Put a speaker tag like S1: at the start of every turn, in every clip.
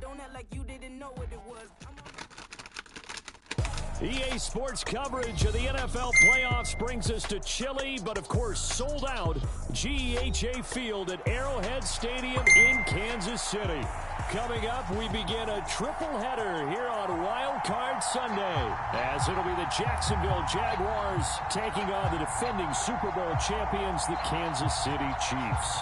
S1: Don't act like you didn't know what it was.
S2: EA Sports coverage of the NFL playoffs brings us to chilly, but of course sold out GEHA Field at Arrowhead Stadium in Kansas City. Coming up, we begin a triple header here on Wild Card Sunday, as it'll be the Jacksonville Jaguars taking on the defending Super Bowl champions, the Kansas City Chiefs.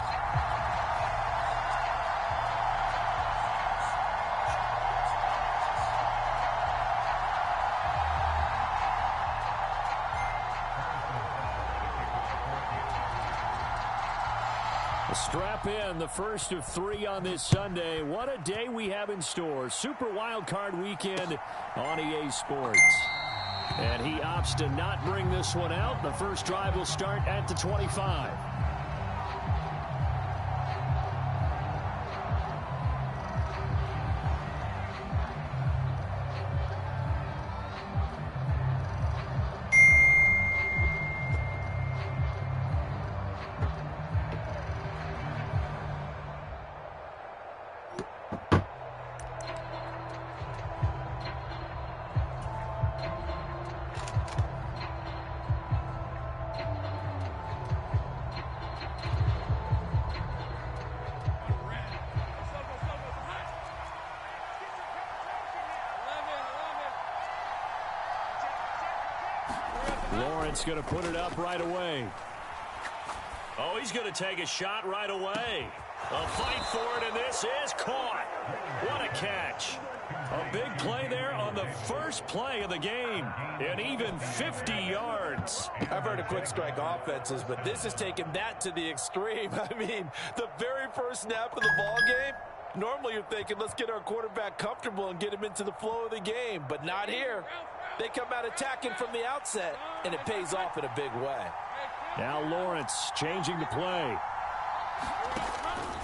S2: Strap in, the first of 3 on this Sunday. What a day we have in store. Super Wildcard Weekend on EA Sports. And he opts to not bring this one out. The first drive will start at the 25. Lawrence going to put it up right away. Oh, he's going to take a shot right away. A fight for it, and this is caught. What a catch. A big play there on the first play of the game, and even 50 yards.
S3: I've heard of quick strike offenses, but this is taking that to the extreme. I mean, the very first snap of the ball game, normally you're thinking, let's get our quarterback comfortable and get him into the flow of the game, but not here. They come out attacking from the outset, and it pays off in a big way.
S2: Now Lawrence changing the play.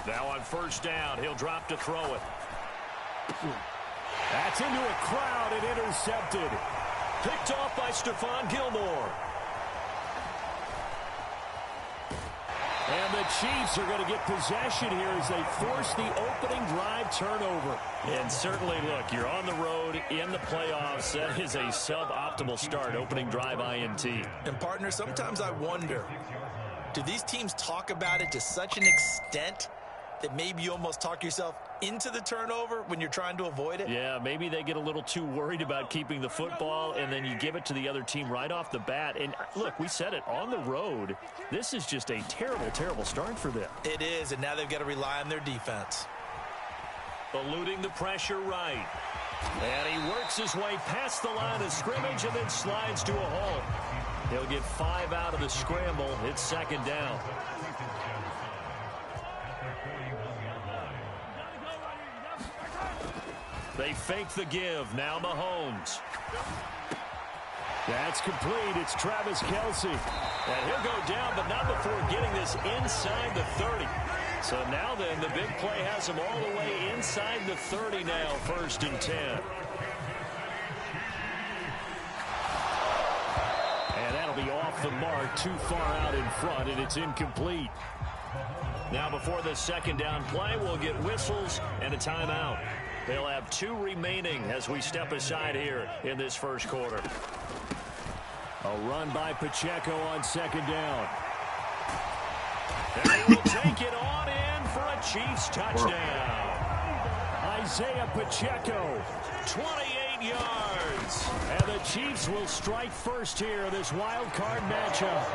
S2: Now on first down, he'll drop to throw it. That's into a crowd and intercepted. Picked off by Stephon Gilmore. And the Chiefs are going to get possession here as they force the opening drive turnover. And certainly, look, you're on the road in the playoffs. That is a suboptimal start, opening drive INT.
S4: And, partner, sometimes I wonder, do these teams talk about it to such an extent that maybe you almost talk yourself into the turnover when you're trying to avoid it?
S2: Yeah, maybe they get a little too worried about keeping the football, and then you give it to the other team right off the bat. And look, we said it, on the road, this is just a terrible, terrible start for them.
S4: It is, and now they've got to rely on their defense.
S2: Eluding the pressure right. And he works his way past the line of scrimmage and then slides to a halt. He'll get 5 out of the scramble. It's second down. They fake the give. Now Mahomes. That's complete. It's Travis Kelce. And he'll go down, but not before getting this inside the 30. So now then, the big play has him all the way inside the 30 now, first and 10. And that'll be off the mark, too far out in front, and it's incomplete. Now before the second down play, we'll get whistles and a timeout. They'll have 2 remaining as we step aside here in this first quarter. A run by Pacheco on second down. And he will take it on in for a Chiefs touchdown. Isaiah Pacheco, 28 yards. And the Chiefs will strike first here in this wild card matchup.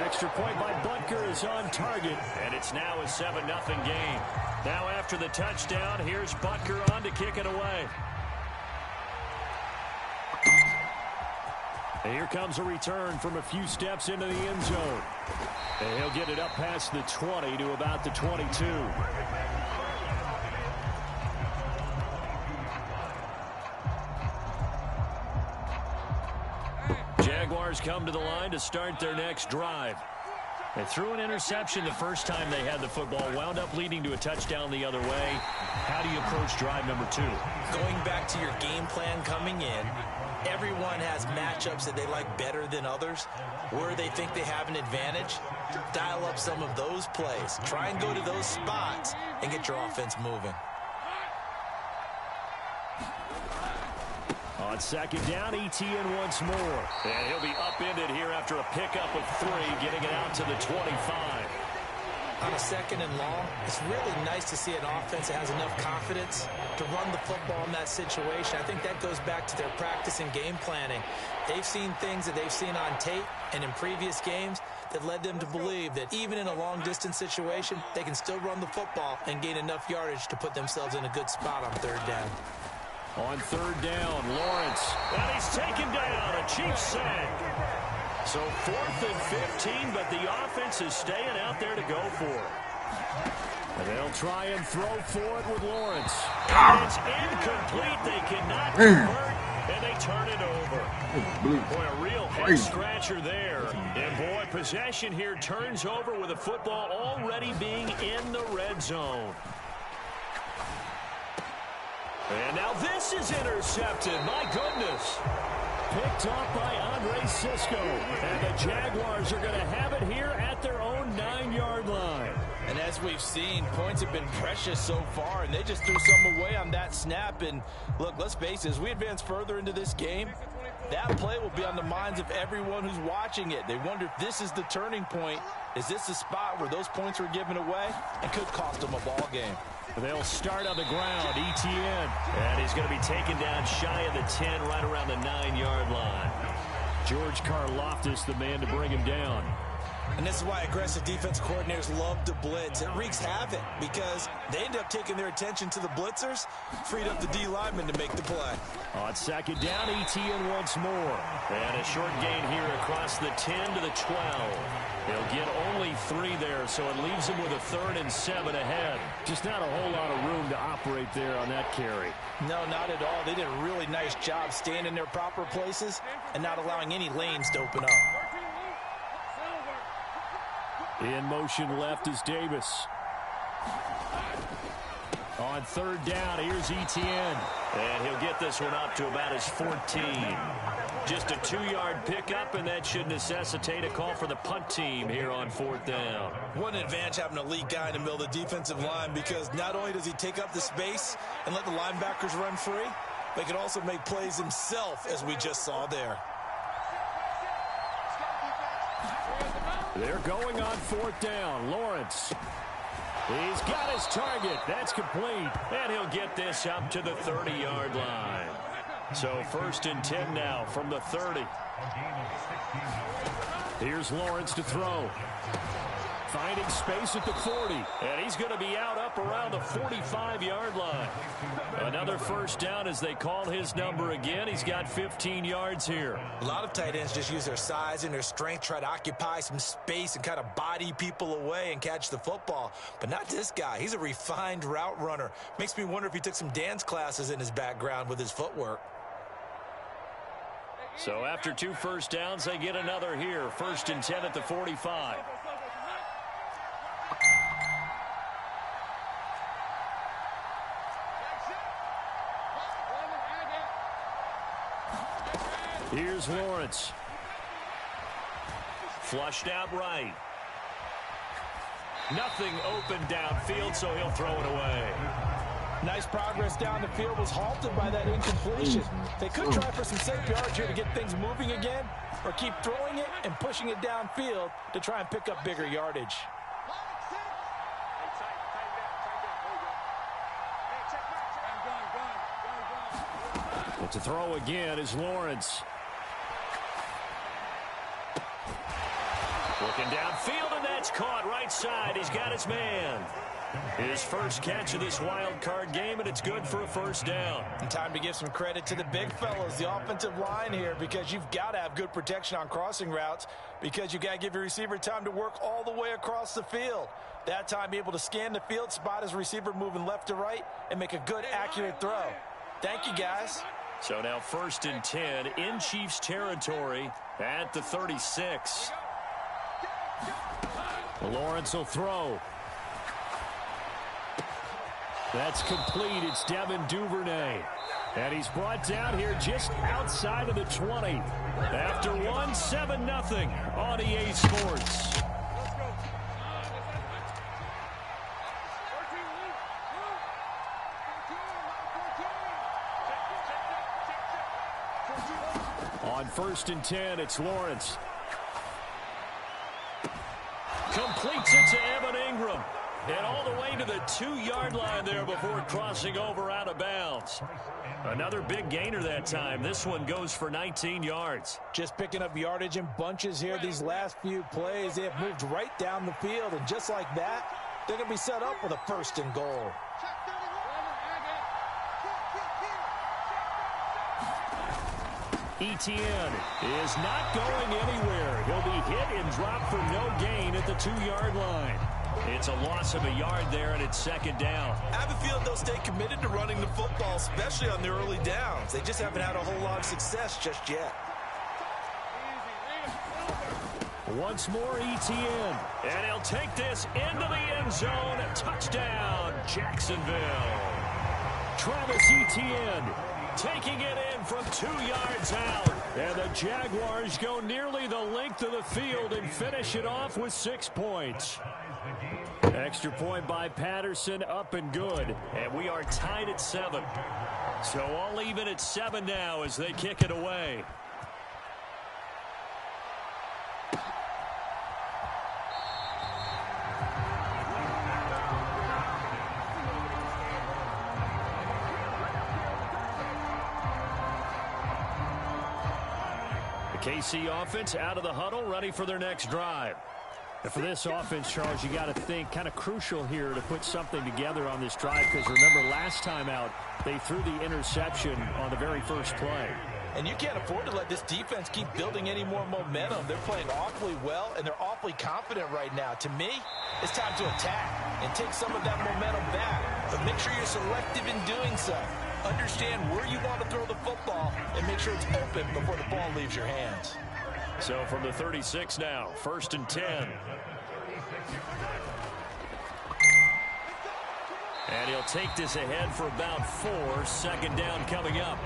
S2: Extra point by Butker is on target, and it's now a 7-0 game. Now after the touchdown, here's Butker on to kick it away. And here comes a return from a few steps into the end zone. And he'll get it up past the 20 to about the 22. Jaguars come to the line to start their next drive. They threw an interception the first time they had the football, wound up leading to a touchdown the other way. How do you approach drive number 2?
S4: Going back to your game plan coming in, everyone has matchups that they like better than others. Where they think they have an advantage, dial up some of those plays. Try and go to those spots and get your offense moving.
S2: On second down, ETN once more. And he'll be upended here after a pickup of 3, getting it out to the 25.
S4: On a second and long, it's really nice to see an offense that has enough confidence to run the football in that situation. I think that goes back to their practice and game planning. They've seen things that they've seen on tape and in previous games that led them to believe that even in a long-distance situation, they can still run the football and gain enough yardage to put themselves in a good spot on third down.
S2: On third down, Lawrence. And he's taken down. A cheap sack. So 4th and 15, but the offense is staying out there to go for it. And they'll try and throw for it with Lawrence. And it's incomplete. They cannot convert, and they turn it over. Boy, a real head-scratcher there. And, boy, possession here turns over with the football already being in the red zone. And now this is intercepted. My goodness. Picked off by Andre Cisco. And the Jaguars are going to have it here at their own 9-yard line.
S3: And as we've seen, points have been precious so far, and they just threw some away on that snap. And, look, let's face it, as we advance further into this game, that play will be on the minds of everyone who's watching it. They wonder if this is the turning point. Is this the spot where those points were given away and could cost them a ball game?
S2: They'll start on the ground, ETN. And he's going to be taken down shy of the 10, right around the 9-yard line. George Karlaftis, the man to bring him down.
S4: And this is why aggressive defense coordinators love to blitz. It wreaks havoc because they end up taking their attention to the blitzers, freed up the D lineman to make the play.
S2: On second down, ETN once more. And a short gain here across the 10 to the 12. They'll get only 3 there, so it leaves them with a 3rd and 7 ahead. Just not a whole lot of room to operate there on that carry.
S4: No, not at all. They did a really nice job staying in their proper places and not allowing any lanes to open up.
S2: In motion left is Davis. On third down, here's ETN. And he'll get this one up to about his 14. Just a 2-yard pickup, and that should necessitate a call for the punt team here on 4th down.
S4: What an advantage having a lead guy in the middle of the defensive line, because not only does he take up the space and let the linebackers run free, but he can also make plays himself, as we just saw there.
S2: They're going on 4th down. Lawrence. He's got his target. That's complete. And he'll get this up to the 30-yard line. So 1st and 10 now from the 30. Here's Lawrence to throw. Finding space at the 40. And he's going to be out up around the 45-yard line. Another 1st down as they call his number again. He's got 15 yards here.
S4: A lot of tight ends just use their size and their strength, try to occupy some space and kind of body people away and catch the football. But not this guy. He's a refined route runner. Makes me wonder if he took some dance classes in his background with his footwork.
S2: So after 2 first downs, they get another here. 1st and 10 at the 45. Here's Lawrence. Flushed out right. Nothing open downfield, so he'll throw it away.
S3: Nice progress down the field, was halted by that incompletion. They could try for some safe yards here to get things moving again, or keep throwing it and pushing it downfield to try and pick up bigger yardage.
S2: But to throw again is Lawrence. Looking downfield, and that's caught right side. He's got his man. His first catch of this wild card game, and it's good for a 1st down.
S3: And time to give some credit to the big fellows, the offensive line here, because you've got to have good protection on crossing routes, because you've got to give your receiver time to work all the way across the field. That time, be able to scan the field, spot his receiver moving left to right, and make a good, accurate throw. Thank you, guys.
S2: So now 1st and 10 in Chiefs territory at the 36. Lawrence will throw. That's complete. It's Devin Duvernay. And he's brought down here just outside of the 20. After 7-0 on EA Sports. On 1st and 10, it's Lawrence. Completes it to Evan Ingram. And all the way to the 2-yard line there before crossing over out of bounds. Another big gainer that time. This one goes for 19 yards.
S4: Just picking up yardage in bunches here. These last few plays, they have moved right down the field. And just like that, they're going to be set up with a 1st and goal.
S2: Etienne is not going anywhere. He'll be hit and dropped for no gain at the 2-yard line. It's a loss of a yard there, and it's 2nd down.
S3: I have a feeling they'll stay committed to running the football, especially on the early downs. They just haven't had a whole lot of success just yet.
S2: Once more, Etienne. And he'll take this into the end zone. Touchdown, Jacksonville. Travis Etienne taking it in from 2 yards out. And the Jaguars go nearly the length of the field and finish it off with 6 points. Extra point by Patterson, up and good. And we are tied at 7. So all even at 7 now as they kick it away. The KC offense out of the huddle, ready for their next drive. And for this offense, Charles, you got to think kind of crucial here to put something together on this drive, because remember last time out they threw the interception on the very first play.
S4: And you can't afford to let this defense keep building any more momentum. They're playing awfully well, and they're awfully confident right now. To me, it's time to attack and take some of that momentum back. But make sure you're selective in doing so. Understand where you want to throw the football and make sure it's open before the ball leaves your hands.
S2: So from the 36 now, 1st and 10. And he'll take this ahead for about 4. 2nd down coming up.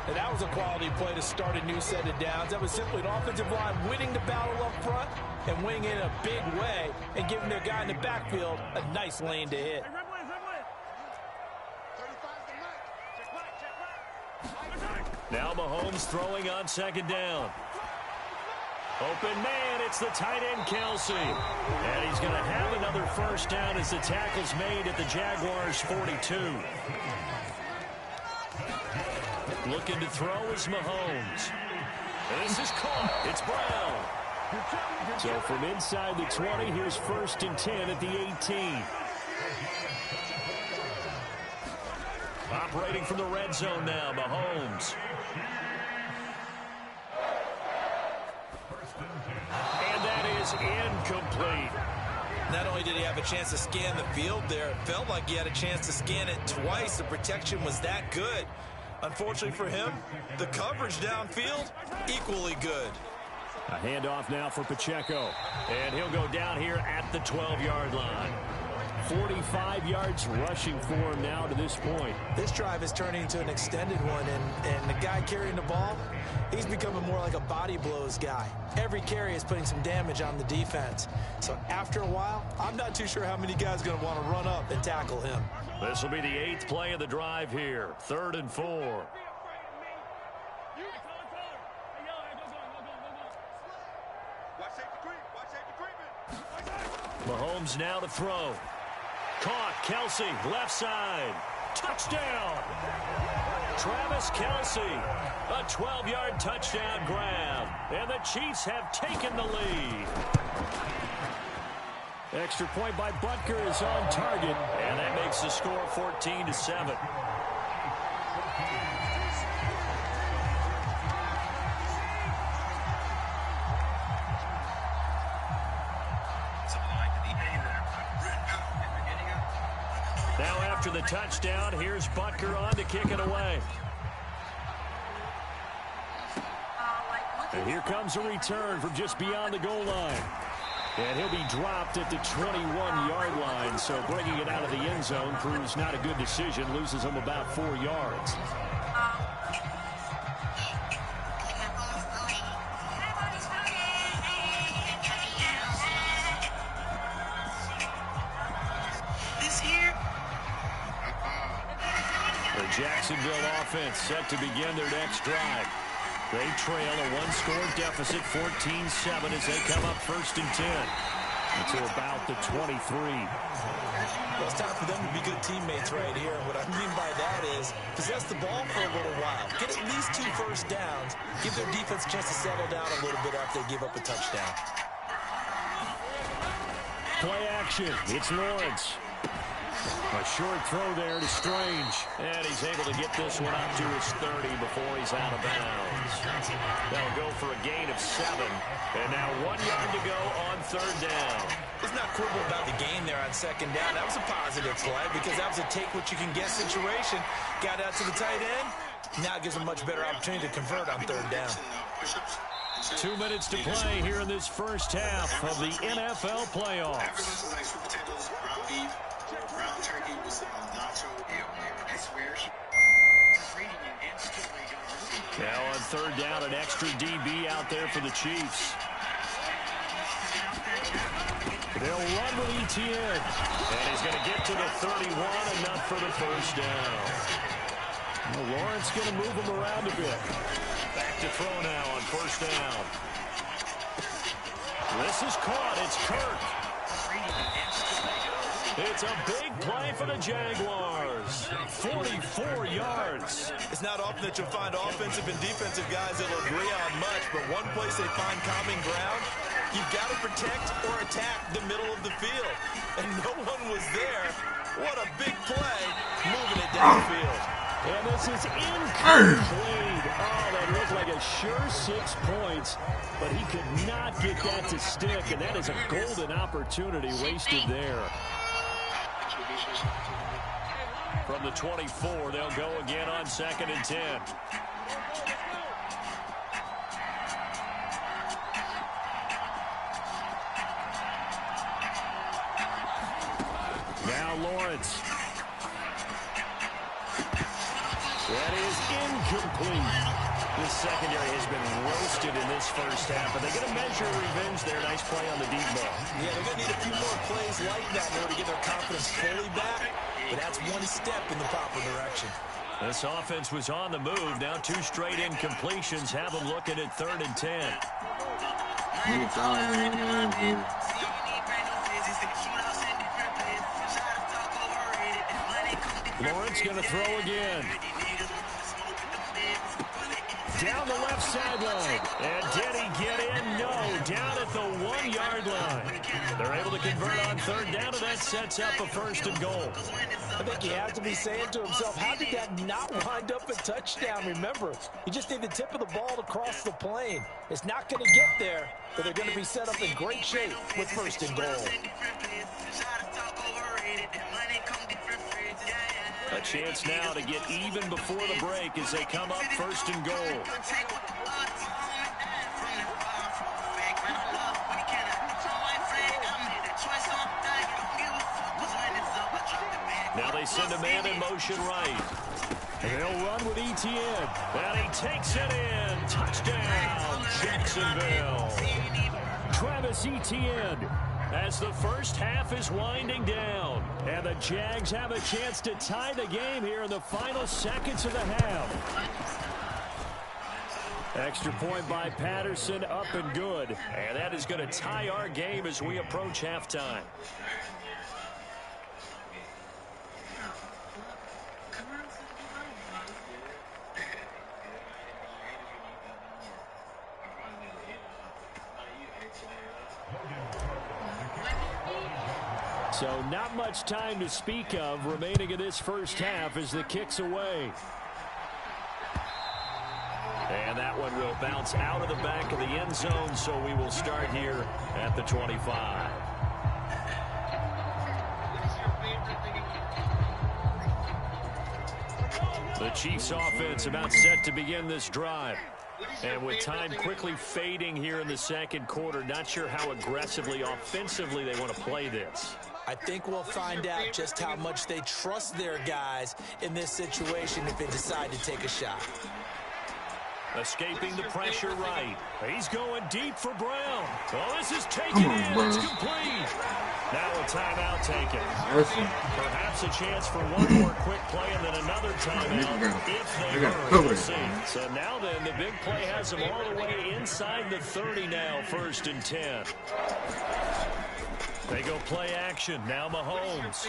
S4: And that was a quality play to start a new set of downs. That was simply an offensive line winning the battle up front and winning in a big way and giving their guy in the backfield a nice lane to hit.
S2: Now Mahomes throwing on 2nd down. Open man, it's the tight end Kelsey. And he's going to have another 1st down as the tackle's made at the Jaguars' 42. Looking to throw is Mahomes. And this is caught. It's Brown. So from inside the 20, here's 1st and 10 at the 18. Operating from the red zone now, Mahomes. And that is incomplete.
S3: Not only did he have a chance to scan the field there, it felt like he had a chance to scan it twice. The protection was that good. Unfortunately for him, the coverage downfield, equally good.
S2: A handoff now for Pacheco. And he'll go down here at the 12-yard line. 45 yards rushing for him now to this point.
S4: This drive is turning into an extended one, and the guy carrying the ball, he's becoming more like a body blows guy. Every carry is putting some damage on the defense. So after a while, I'm not too sure how many guys are going to want to run up and tackle him.
S2: This will be the 8th play of the drive here. 3rd and 4. Mahomes now to throw. Caught. Kelsey, left side. Touchdown. Travis Kelsey. A 12-yard touchdown grab. And the Chiefs have taken the lead. Extra point by Butker is on target. And that makes the score 14-7. Now after the touchdown, here's Butker on to kick it away. And here comes a return from just beyond the goal line. And he'll be dropped at the 21-yard line, so bringing it out of the end zone proves not a good decision, loses him about 4 yards. The Jacksonville offense set to begin their next drive. They trail a one-score deficit, 14-7, as they come up 1st and 10. To about the 23.
S4: Well, it's time for them to be good teammates right here. What I mean by that is possess the ball for a little while. Get at least 2 first downs. Give their defense a chance to settle down a little bit after they give up a touchdown.
S2: Play action. It's Lawrence. A short throw there to Strange. And he's able to get this one up to his 30 before he's out of bounds. They'll go for a gain of 7. And now 1 yard to go on 3rd down.
S4: Let's not quibble about the gain there on 2nd down. That was a positive play because that was a take-what-you-can-get situation. Got out to the tight end. Now it gives them a much better opportunity to convert on 3rd down.
S2: 2 minutes to play here in this first half of the NFL playoffs.
S5: Brown turkey with some nacho. I swear.
S2: Now on 3rd down, an extra DB out there for the Chiefs. They'll run with Etienne. And he's going to get to the 31, enough for the 1st down. Well, Lawrence going to move him around a bit. Back to throw now on 1st down. This is caught. It's Kirk. It's a big play for the Jaguars. 44 yards.
S4: It's not often that you'll find offensive and defensive guys that will agree on much, but one place they find common ground, you've got to protect or attack the middle of the field. And no one was there. What a big play, moving it downfield.
S2: And this is incomplete. Oh, that looked like a sure 6 points, but he could not get that to stick, and that is a golden opportunity wasted there. From the 24, they'll go again on 2nd and 10. Now Lawrence. That is incomplete. This secondary has been roasted in this first half, but they're going to measure revenge there. Nice play on the deep ball.
S4: Yeah, they're going to need a few more plays like that in order to get their confidence fully back, but that's one step in the proper direction.
S2: This offense was on the move. Now 2 straight incompletions have them looking at 3rd and 10. Lawrence going to throw again. Down the left sideline. And did he get in? No. Down at the 1 yard line. They're able to convert on 3rd down, and that sets up a 1st and goal.
S4: I think he has to be saying to himself, how did that not wind up a touchdown? Remember, you just need the tip of the ball to cross the plane. It's not going to get there, but they're going to be set up in great shape with 1st and goal.
S2: A chance now to get even before the break as they come up 1st and goal. Now they send a man in motion right. They'll run with Etienne. And he takes it in. Touchdown, Jacksonville. Travis Etienne, as the first half is winding down. And the Jags have a chance to tie the game here in the final seconds of the half. Extra point by Patterson, up and good. And that is going to tie our game as we approach halftime. So not much time to speak of remaining in this first half as the kick's away. And that one will bounce out of the back of the end zone, so we will start here at the 25. The Chiefs offense about set to begin this drive. And with time quickly fading here in the second quarter, not sure how aggressively, offensively they want to play this.
S4: I think we'll find out just how much they trust their guys in this situation if they decide to take a shot.
S2: Escaping the pressure right. He's going deep for Brown. Oh, this is taken in. It's complete. Now a timeout taken. Perhaps a chance for one more quick play and then another timeout if they hurry. We'll see. So now then, the big play has them all the way inside the 30 now, 1st and 10. They go play action. Now Mahomes.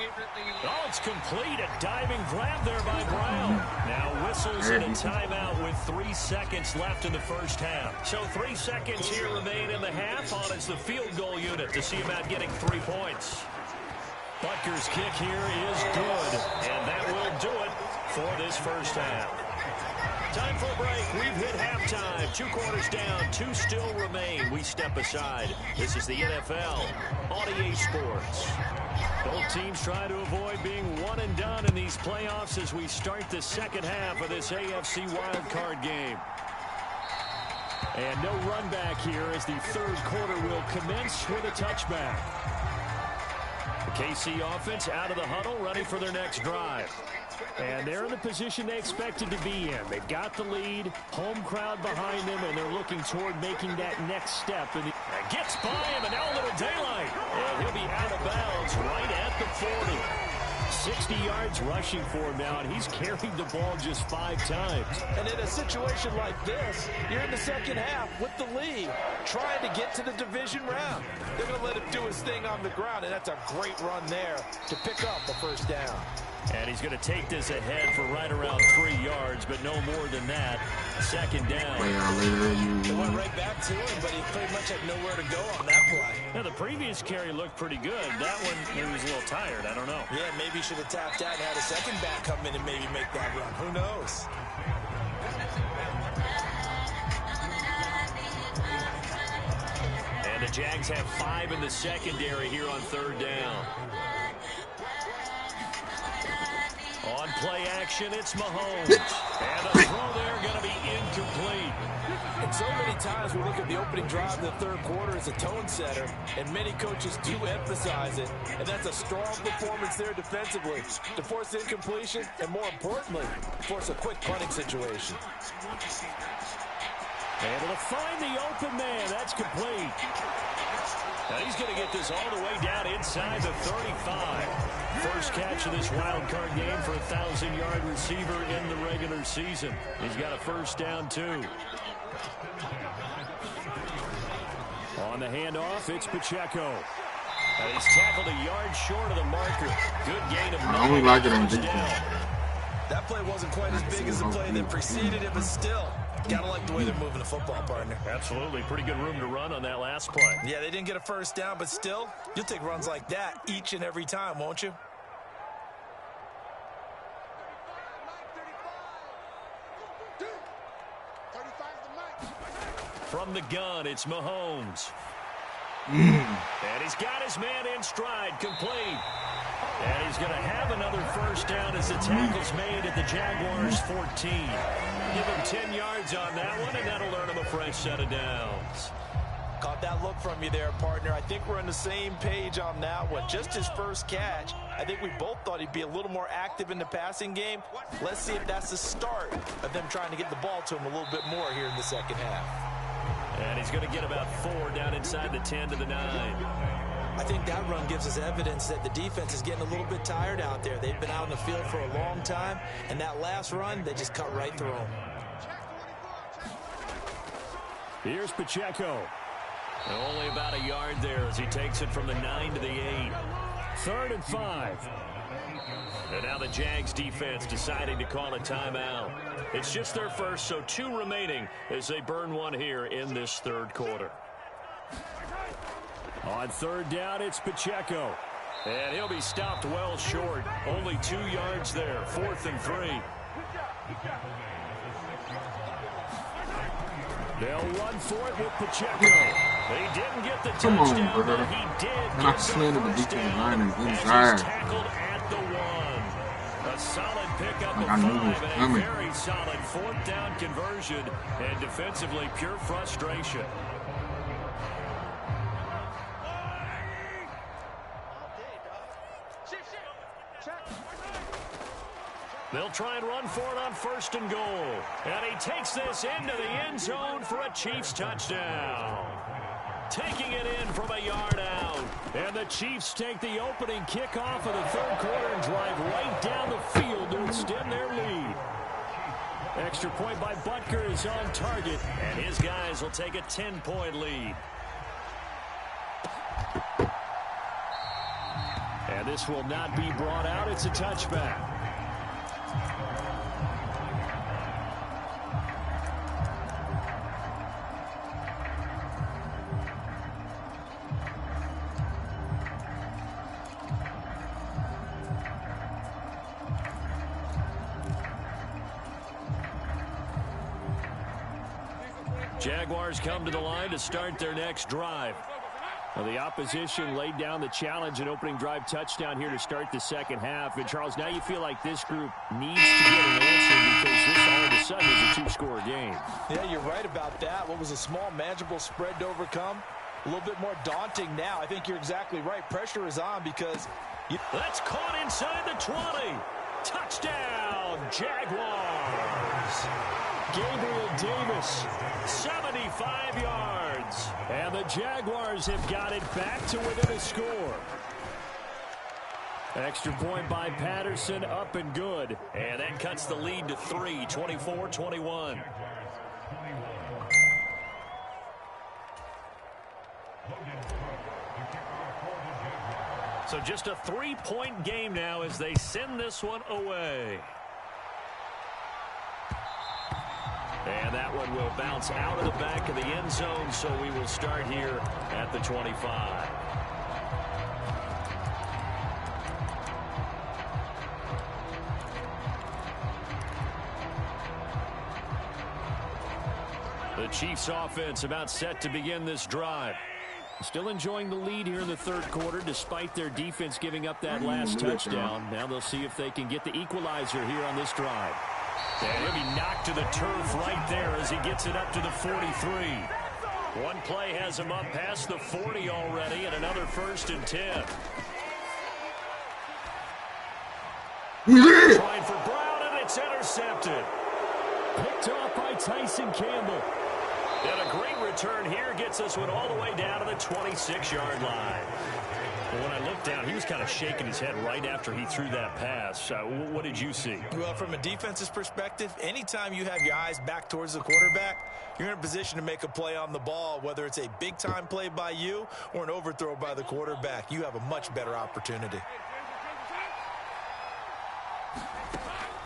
S2: Oh, it's complete. A diving grab there by Brown. Now whistles in a timeout with 3 seconds left in the first half. So 3 seconds here remain in the half on as the field goal unit to see about getting 3 points. Butker's kick here is good, and that will do it for this first half. Time for a break. We've hit halftime. 2 quarters down. 2 still remain. We step aside. This is the NFL on EA Sports. Both teams try to avoid being one and done in these playoffs as we start the second half of this AFC wildcard game. And no run back here as the third quarter will commence with a touchback. The KC offense out of the huddle, ready for their next drive. And they're in the position they expected to be in. They've got the lead, home crowd behind them, and they're looking toward making that next step. And gets by him, and now a little daylight. And he'll be out of bounds right at the 40. 60 yards rushing for him now, and he's carried the ball just 5 times.
S3: And in a situation like this, you're in the second half with the lead, trying to get to the division round. They're going to let him do his thing on the ground, and that's a great run there to pick up the first down.
S2: And he's going to take this ahead for right around 3 yards, but no more than that. Second down.
S4: They went right back to him, but he pretty much had nowhere to go on that play.
S2: Now, the previous carry looked pretty good. That one, he was a little tired. I don't know.
S4: Yeah, maybe he should have tapped out and had a second back come in and maybe make that run. Who knows?
S2: And the Jags have 5 in the secondary here on third down. On play action, it's Mahomes. And the throw there going to be incomplete.
S3: And so many times we look at the opening drive of the third quarter as a tone setter, and many coaches do emphasize it. And that's a strong performance there defensively to force incompletion and, more importantly, force a quick punting situation.
S2: Able to find the open man. That's complete. Now he's going to get this all the way down inside the 35. First catch of this wild card game for a 1,000-yard receiver in the regular season. He's got a first down, too. On the handoff, it's Pacheco. And he's tackled a yard short of the marker. Good gain of 9.
S6: I like it on defense.
S4: That play wasn't quite as big as the play that preceded it, but still. Gotta like the way they're moving the football, partner.
S2: Absolutely. Pretty good room to run on that last play.
S4: Yeah, they didn't get a first down, but still, you'll take runs like that each and every time, won't you?
S2: From the gun, it's Mahomes. And he's got his man in stride, complete. And he's going to have another first down as the tackle's made at the Jaguars' 14. Give him 10 yards on that one, and that'll earn him a fresh set of downs.
S3: Caught that look from you there, partner. I think we're on the same page on that one. Just his first catch. I think we both thought he'd be a little more active in the passing game. Let's see if that's the start of them trying to get the ball to him a little bit more here in the second half.
S2: And he's going to get about 4 down inside the 10 to the 9.
S4: I think that run gives us evidence that the defense is getting a little bit tired out there. They've been out in the field for a long time, and that last run, they just cut right through them.
S2: Here's Pacheco. And only about a yard there as he takes it from the 9 to the 8. 3rd and 5. And now the Jags defense deciding to call a timeout. It's just their first, so 2 remaining as they burn one here in this third quarter. On third down, it's Pacheco. And he'll be stopped well short. Only 2 yards there. 4th and 3. They'll run for it with Pacheco. They didn't get the touchdown, but he did get the first down as he's tackled at the 1. A solid pickup of 5 and a very solid 4th down conversion. And defensively, pure frustration. They'll try and run for it on 1st and goal. And he takes this into the end zone for a Chiefs touchdown. Taking it in from a yard out. And the Chiefs take the opening kickoff of the third quarter and drive right down the field to extend their lead. extra point by Butker is on target, and his guys will take a 10-point lead. And this will not be brought out. It's a touchback. Jaguars come to the line to start their next drive. Well, the opposition laid down the challenge and opening drive touchdown here to start the second half. And, Charles, now you feel like this group needs to get an answer because this all of a sudden is a two-score game.
S3: Yeah, you're right about that. What was a small, manageable spread to overcome? A little bit more daunting now. I think you're exactly right. Pressure is on because...
S2: That's caught inside the 20. Touchdown, Jaguars. Gabriel Davis, 75 yards. And the Jaguars have got it back to within a score. Extra point by Patterson, up and good. And that cuts the lead to 3, 24-21. So just a 3-point game now as they send this one away. And that one will bounce out of the back of the end zone, so we will start here at the 25. The Chiefs offense about set to begin this drive. Still enjoying the lead here in the third quarter despite their defense giving up that last touchdown. Now they'll see if they can get the equalizer here on this drive. And he'll be knocked to the turf right there as he gets it up to the 43. One play has him up past the 40 already, and another 1st and 10. Trying for Brown, and it's intercepted. Picked off by Tyson Campbell. And a great return here gets us one all the way down to the 26-yard line. When I looked down, he was kind of shaking his head right after he threw that pass. What did you see?
S4: Well, from a defense's perspective, anytime you have your eyes back towards the quarterback, you're in a position to make a play on the ball, whether it's a big-time play by you or an overthrow by the quarterback. You have a much better opportunity.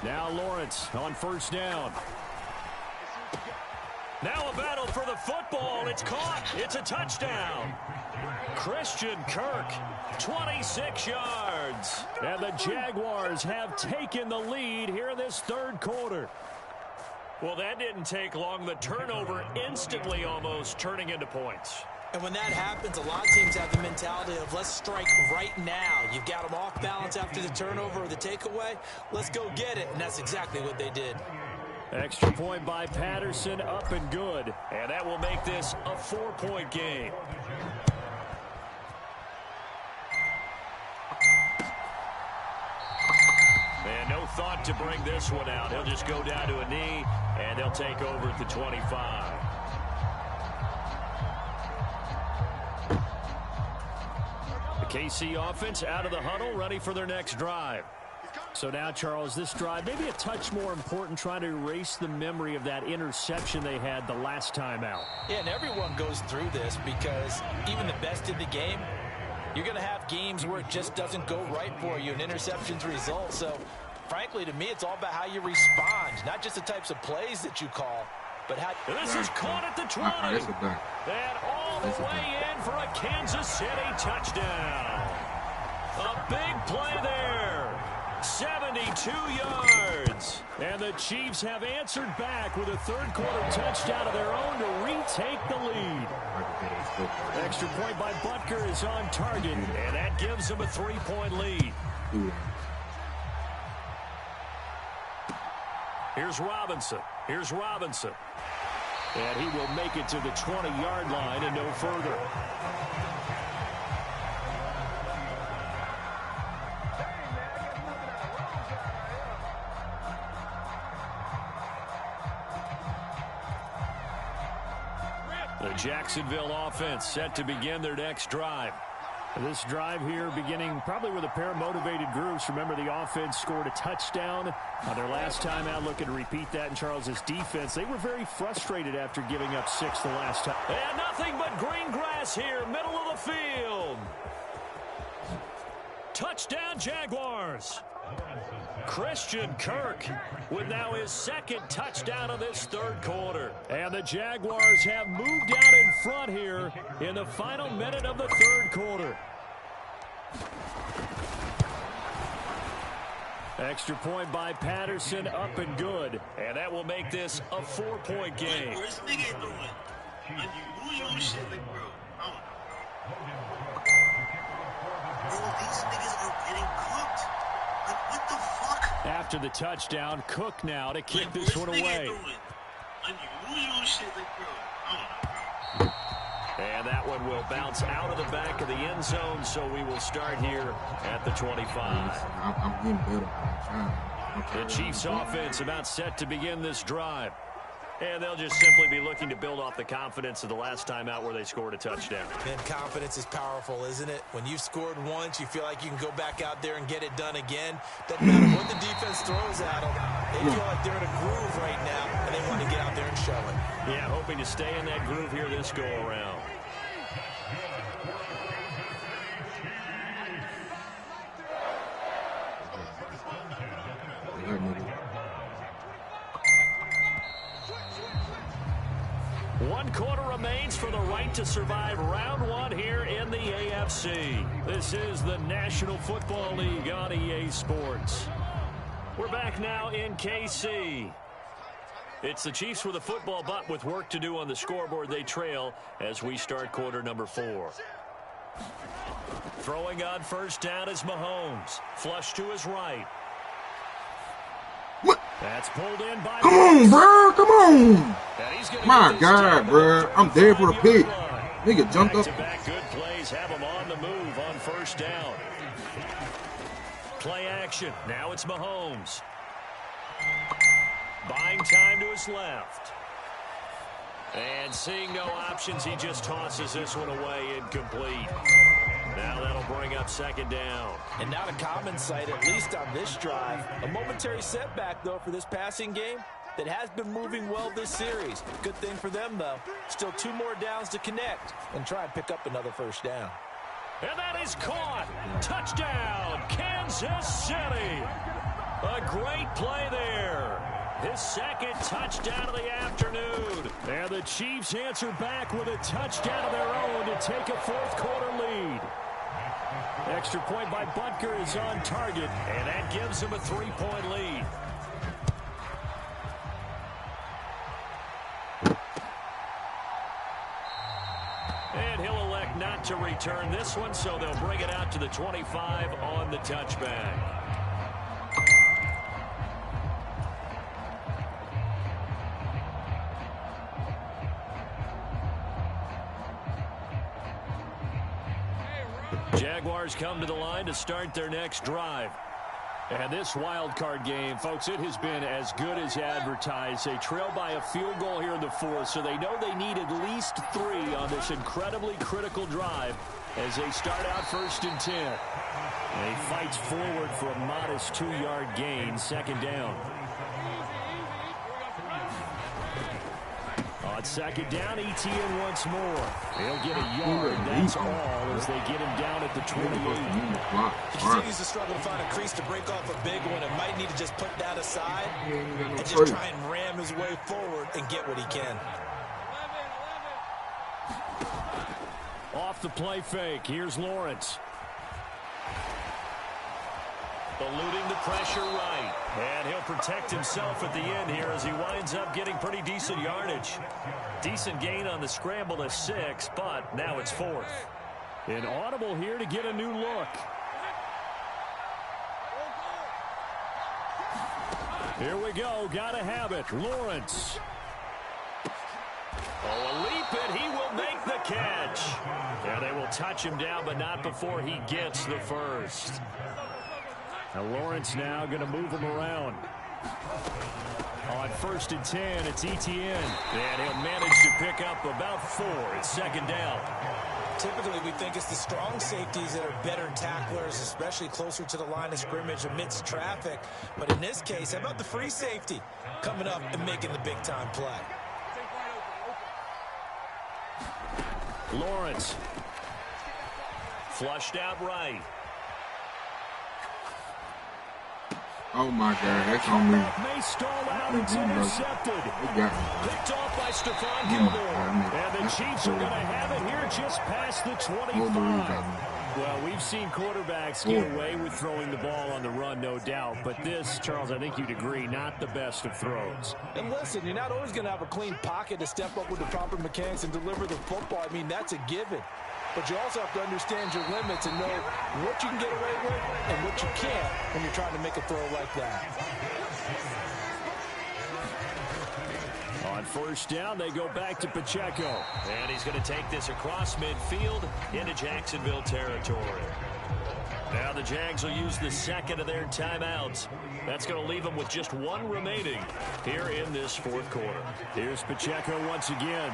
S2: Now Lawrence on 1st down. Now a battle for the football. It's caught. It's a touchdown. Christian Kirk, 26 yards. And the Jaguars have taken the lead here in this third quarter. Well, that didn't take long. The turnover instantly almost turning into points.
S4: And when that happens, a lot of teams have the mentality of let's strike right now. You've got them off balance after the turnover or the takeaway. Let's go get it. And that's exactly what they did.
S2: Extra point by Patterson, up and good. And that will make this a 4-point game. And no thought to bring this one out. He'll just go down to a knee, and they'll take over at the 25. The KC offense out of the huddle, ready for their next drive. So now, Charles, this drive maybe a touch more important, trying to erase the memory of that interception they had the last time out.
S4: Yeah, and everyone goes through this because even the best in the game, you're going to have games where it just doesn't go right for you, and interceptions result. So, frankly, to me, it's all about how you respond, not just the types of plays that you call, but how...
S2: This is caught at the 20. And all the way in for a Kansas City touchdown. A big play there. 72 yards. And the Chiefs have answered back with a third quarter touchdown of their own to retake the lead. Extra point by Butker is on target, and that gives them a 3-point lead. Here's Robinson. Here's Robinson. And he will make it to the 20-yard line and no further. The Jacksonville offense set to begin their next drive. This drive here beginning probably with a pair of motivated groups. Remember, the offense scored a touchdown on their last time out, looking to repeat that in Charles's defense. They were very frustrated after giving up 6 the last time.
S6: And nothing but green grass here, middle of the field. Touchdown, Jaguars. Christian Kirk with now his second touchdown of this third quarter.
S2: And the Jaguars have moved out in front here in the final minute of the third quarter. Extra point by Patterson, up and good.
S6: And that will make this a 4-point game.
S5: Where's the nigga doing? Unusual shit, like, bro. Bro, these niggas are getting cooked. Like, what the fuck?
S2: After the touchdown, Cook now to kick this one away.
S5: Unusual shit, like, bro.
S6: And that one will bounce out of the back of the end zone, so we will start here at the 25.
S7: I'm getting better.
S6: The Chiefs offense about set to begin this drive.
S2: And they'll just simply be looking to build off the confidence of the last time out where they scored a touchdown.
S4: And confidence is powerful, isn't it? When you've scored once, you feel like you can go back out there and get it done again. Doesn't matter what the defense throws at them. They feel like they're in a groove right now, and they want to get out there and show it.
S2: Yeah, hoping to stay in that groove here this go-around. One quarter remains for the right to survive round one here in the AFC. This is the National Football League on EA Sports. We're back now in KC. It's the Chiefs with a football, but with work to do on the scoreboard. They trail as we start quarter number 4. Throwing on first down is Mahomes. Flush to his right.
S7: What?
S2: That's pulled in by...
S7: Come on, bro. Come on. My God, bro. I'm there for the pick. Nigga jumped up.
S2: Back-to-back good plays have him on the move on first down. Play action. Now it's Mahomes. Buying time to his left. And seeing no options, he just tosses this one away, incomplete. Now that'll bring up second down.
S3: And not a common sight, at least on this drive. A momentary setback, though, for this passing game that has been moving well this series. Good thing for them, though. Still 2 more downs to connect and try and pick up another first down.
S2: And that is caught. Touchdown, Kansas City. A great play there. His second touchdown of the afternoon. And the Chiefs answer back with a touchdown of their own to take a fourth quarter lead. Extra point by Butker is on target, and that gives him a 3-point lead. And he'll elect not to return this one, so they'll bring it out to the 25 on the touchback. Jaguars come to the line to start their next drive. And this wild card game, folks, it has been as good as advertised. They trail by a field goal here in the fourth, so they know they need at least 3 on this incredibly critical drive as they start out first and 10. And he fights forward for a modest 2-yard gain, second down. On second down, ETN once more. They'll get a yard. That's all as they get him down at the 28.
S4: He continues to struggle to find a crease to break off a big one and might need to just put that aside and just try and ram his way forward and get what he can.
S2: Off the play fake. Here's Lawrence. Eluding the pressure right. And he'll protect himself at the end here as he winds up getting pretty decent yardage. Decent gain on the scramble to 6, but now it's 4th. An audible here to get a new look. Here we go. Gotta have it. Lawrence. Oh, a leap, and he will make the catch. Yeah, they will touch him down, but not before he gets the first. Now Lawrence now going to move him around. On first and 10, it's ETN. And he'll manage to pick up about 4. It's second down.
S4: Typically, we think it's the strong safeties that are better tacklers, especially closer to the line of scrimmage amidst traffic. But in this case, how about the free safety coming up and making the big-time play?
S2: Lawrence. Flushed out right.
S7: Oh my God, that's on me.
S6: May stall out. It's intercepted. Picked off by Stephon Gilmore. And the Chiefs are going to have it here just past the 25.
S2: Well, we've seen quarterbacks get away with throwing the ball on the run, no doubt. But this, Charles, I think you'd agree, not the best of throws.
S3: And listen, you're not always going to have a clean pocket to step up with the proper mechanics and deliver the football. I mean, that's a given. But you also have to understand your limits and know what you can get away with and what you can't when you're trying to make a throw like that.
S6: On first down, they go back to Pacheco.
S2: And he's going to take this across midfield into Jacksonville territory. Now the Jags will use the second of their timeouts. That's going to leave them with just one remaining here in this fourth quarter.
S6: Here's Pacheco once again.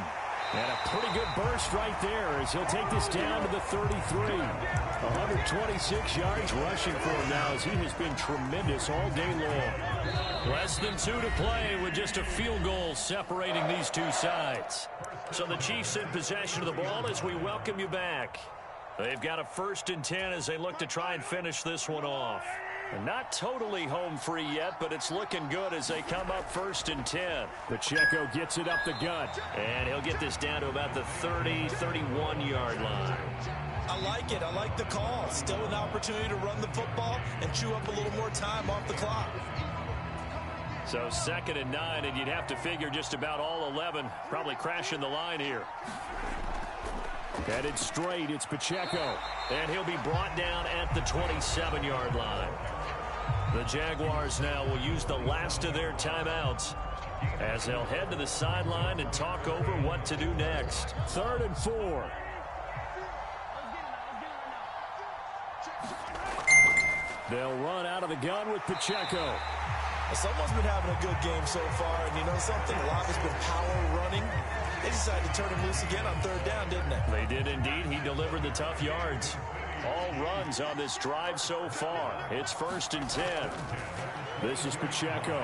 S6: And a pretty good burst right there as he'll take this down to the 33. 126 yards rushing for him now as he has been tremendous all day long.
S2: Less than 2 to play with just a field goal separating these two sides. So the Chiefs in possession of the ball as we welcome you back. They've got a 1st and 10 as they look to try and finish this one off. And not totally home free yet, but it's looking good as they come up 1st and 10.
S6: Pacheco gets it up the gut.
S2: And he'll get this down to about the 30, 31-yard line.
S4: I like it. I like the call. Still an opportunity to run the football and chew up a little more time off the clock.
S2: So 2nd and 9, and you'd have to figure just about all 11 probably crashing the line here.
S6: Headed straight, it's Pacheco.
S2: And he'll be brought down at the 27-yard line. The Jaguars now will use the last of their timeouts as they'll head to the sideline and talk over what to do next.
S6: 3rd and 4. They'll run out of the gun with Pacheco.
S3: Someone's been having a good game so far, and you know something? A lot has been power running. They decided to turn him loose again on 3rd down, didn't they?
S2: They did indeed. He delivered the tough yards. All runs on this drive so far. It's 1st and 10.
S6: This is Pacheco.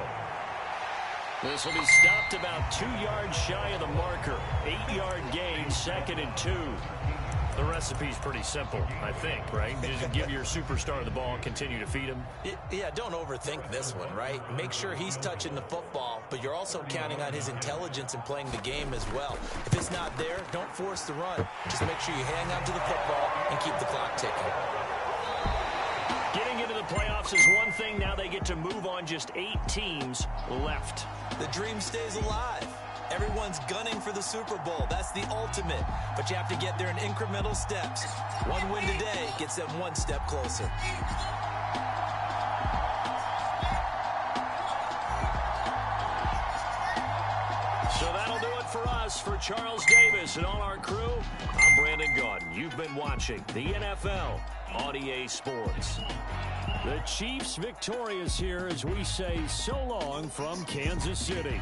S2: This will be stopped about 2 yards shy of the marker. 8-yard gain, 2nd and 2. The recipe's pretty simple, I think, right? Just give your superstar the ball and continue to feed him.
S4: Yeah, don't overthink this one, right? Make sure he's touching the football, but you're also counting on his intelligence in playing the game as well. If it's not there, don't force the run. Just make sure you hang on to the football and keep the clock ticking.
S2: Getting into the playoffs is one thing. Now they get to move on. Just 8 teams left.
S4: The dream stays alive. Everyone's gunning for the Super Bowl. That's the ultimate. But you have to get there in incremental steps. One win today gets them one step closer.
S2: So that'll do it for us. For Charles Davis and all our crew, I'm Brandon Gaudin. You've been watching the NFL on EA Sports.
S6: The Chiefs victorious here as we say so long from Kansas City.